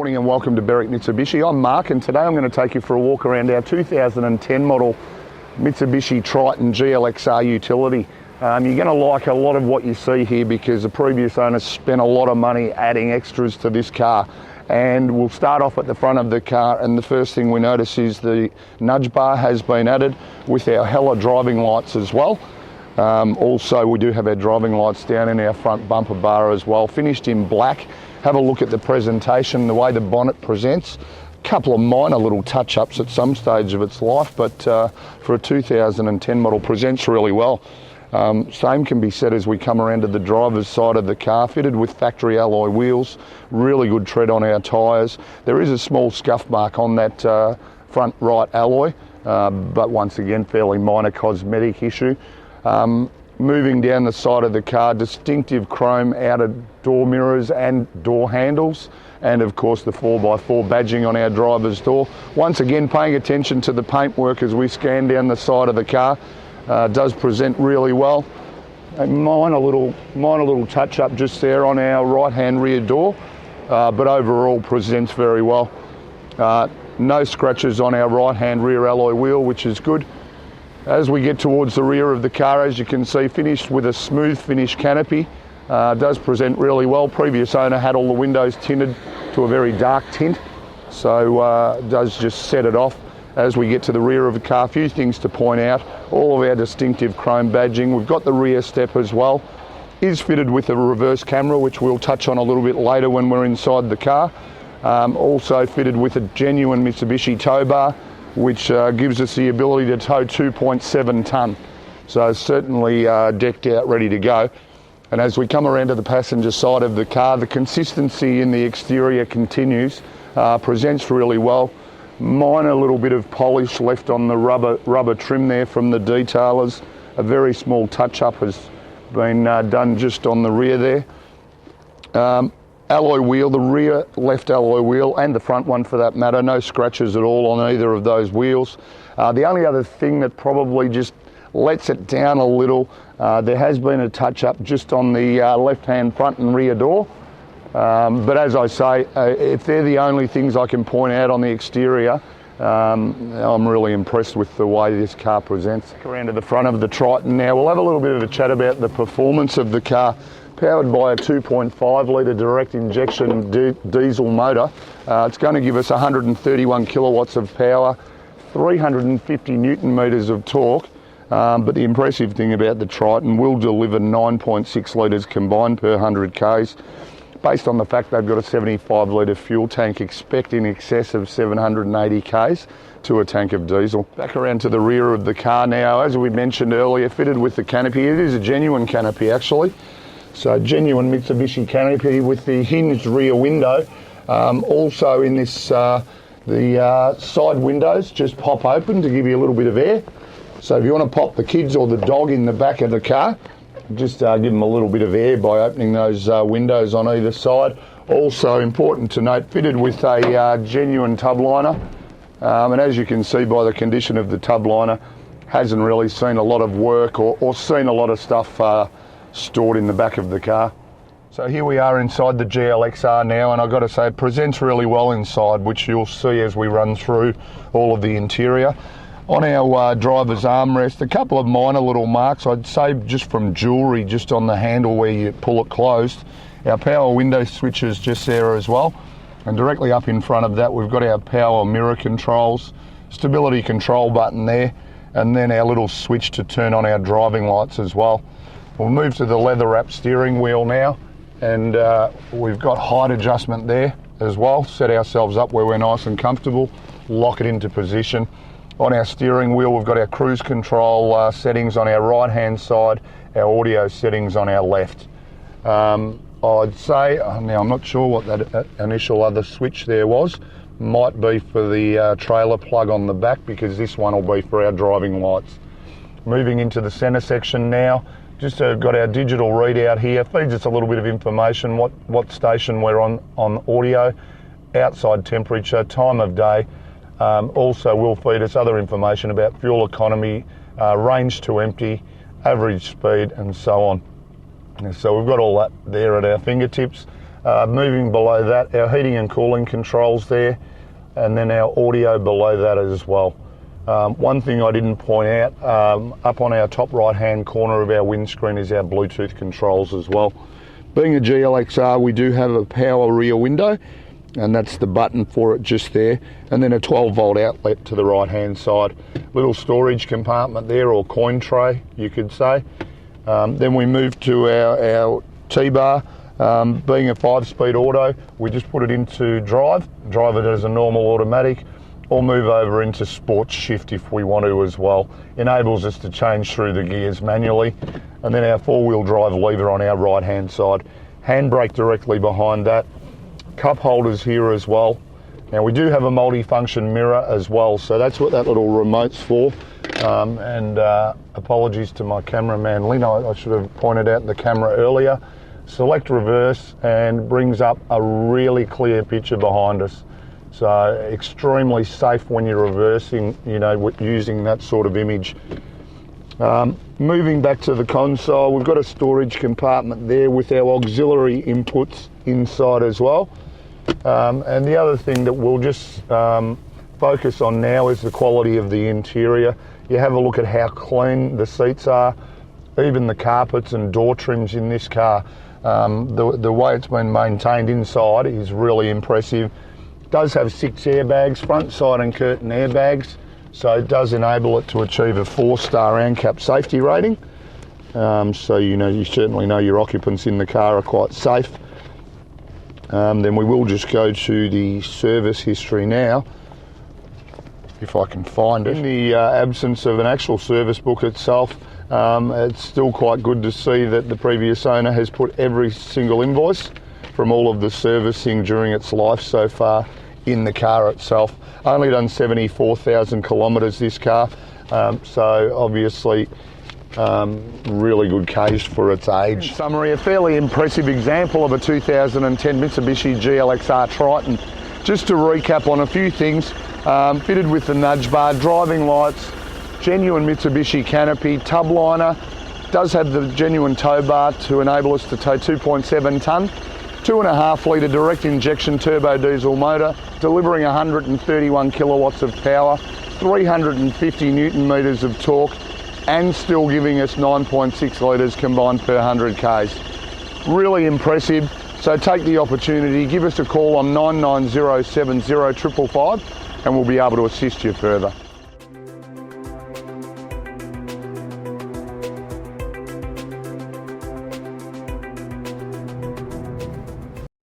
morning and welcome to Berwick Mitsubishi. I'm Mark and today I'm going to take you for a walk around our 2010 model Mitsubishi Triton GLX-R utility. You're going to like a lot of what you see here because the previous owners spent a lot of money adding extras to this car. And we'll start off at the front of the car, and the first thing we notice is the nudge bar has been added with our Hella driving lights as well. Also, we do have our driving lights down in our front bumper bar as well, finished in black. Have a look at the presentation, the way the bonnet presents. A couple of minor little touch-ups at some stage of its life, but for a 2010 model, presents really well. Same can be said as we come around to the driver's side of the car, fitted with factory alloy wheels, really good tread on our tyres. There is a small scuff mark on that front right alloy, but once again, fairly minor cosmetic issue. Moving down the side of the car, distinctive chrome outer door mirrors and door handles, and of course the 4x4 badging on our driver's door. Once again, paying attention to the paintwork as we scan down the side of the car. Does present really well. A minor little touch up just there on our right hand rear door, but overall presents very well. No scratches on our right hand rear alloy wheel, which is good. As we get towards the rear of the car, as you can see, finished with a smooth finish canopy. Does present really well. Previous owner had all the windows tinted to a very dark tint, so does just set it off. As we get to the rear of the car, a few things to point out. All of our distinctive chrome badging. We've got the rear step as well. Is fitted with a reverse camera, which we'll touch on a little bit later when we're inside the car. Also fitted with a genuine Mitsubishi tow bar, which gives us the ability to tow 2.7 tonne. So certainly decked out, ready to go. And as we come around to the passenger side of the car, the consistency in the exterior continues. Presents really well. Minor little bit of polish left on the rubber trim there from the detailers. A very small touch-up has been done just on the rear there. Alloy wheel, the rear left alloy wheel and the front one for that matter, no scratches at all on either of those wheels. The only other thing that probably just lets it down a little, there has been a touch-up just on the left-hand front and rear door. But as I say, if they're the only things I can point out on the exterior, I'm really impressed with the way this car presents. Around to the front of the Triton now, we'll have a little bit of a chat about the performance of the car. Powered by a 2.5 litre direct injection diesel motor. It's going to give us 131 kilowatts of power, 350 newton metres of torque. But the impressive thing about the Triton, will deliver 9.6 litres combined per 100 k's. Based on the fact they've got a 75 litre fuel tank, expect in excess of 780 k's to a tank of diesel. Back around to the rear of the car now, as we mentioned earlier, fitted with the canopy. It is a genuine canopy actually. So genuine Mitsubishi canopy with the hinged rear window. Also in this, the side windows just pop open to give you a little bit of air. So if you want to pop the kids or the dog in the back of the car, just give them a little bit of air by opening those windows on either side. Also important to note, fitted with a genuine tub liner. And as you can see by the condition of the tub liner, hasn't really seen a lot of work or seen a lot of stuff stored in the back of the car. So here we are inside the GLX-R now, and I've got to say it presents really well inside, which you'll see as we run through all of the interior. On our driver's armrest, a couple of minor little marks, I'd say just from jewellery, just on the handle where you pull it closed. Our power window switches just there as well. And directly up in front of that, we've got our power mirror controls, stability control button there, and then our little switch to turn on our driving lights as well. We'll move to the leather wrap steering wheel now, and we've got height adjustment there as well. Set ourselves up where we're nice and comfortable, lock it into position. On our steering wheel, we've got our cruise control settings on our right hand side, our audio settings on our left. I'd say, now I'm not sure what that initial other switch there was, might be for the trailer plug on the back, because this one will be for our driving lights. Moving into the centre section now, just got our digital readout here, feeds us a little bit of information, what station we're on audio, outside temperature, time of day. Also will feed us other information about fuel economy, range to empty, average speed and so on. And so we've got all that there at our fingertips. Moving below that, our heating and cooling controls there, and then our audio below that as well. One thing I didn't point out, up on our top right hand corner of our windscreen is our Bluetooth controls as well. Being a GLX-R, we do have a power rear window, and that's the button for it just there, and then a 12-volt outlet to the right hand side. Little storage compartment there, or coin tray you could say. Then we move to our T-bar. Being a 5-speed auto, we just put it into drive it as a normal automatic, or move over into sports shift if we want to as well. Enables us to change through the gears manually. And then our 4-wheel drive lever on our right hand side. Handbrake directly behind that. Cup holders here as well. Now we do have a multi-function mirror as well, so that's what that little remote's for. Apologies to my cameraman Lynn, I should have pointed out the camera earlier. Select reverse and brings up a really clear picture behind us. So extremely safe when you're reversing, you know, using that sort of image. Moving back to the console, we've got a storage compartment there with our auxiliary inputs inside as well. And the other thing that we'll just focus on now is the quality of the interior. You have a look at how clean the seats are, even the carpets and door trims in this car. The way it's been maintained inside is really impressive. It does have 6 airbags, front, side and curtain airbags, so it does enable it to achieve a 4-star ANCAP safety rating. So you certainly know your occupants in the car are quite safe. Then we will just go to the service history now, if I can find it. In the absence of an actual service book itself, it's still quite good to see that the previous owner has put every single invoice from all of the servicing during its life so far in the car itself. Only done 74,000 kilometres this car, so obviously really good case for its age. In summary, a fairly impressive example of a 2010 Mitsubishi GLX-R Triton. Just to recap on a few things, fitted with the nudge bar, driving lights, genuine Mitsubishi canopy, tub liner, does have the genuine tow bar to enable us to tow 2.7 tonne, 2.5 litre direct injection turbo diesel motor, delivering 131 kilowatts of power, 350 newton metres of torque, and still giving us 9.6 litres combined per 100 k's. Really impressive. So take the opportunity, give us a call on 99070 555 and we'll be able to assist you further.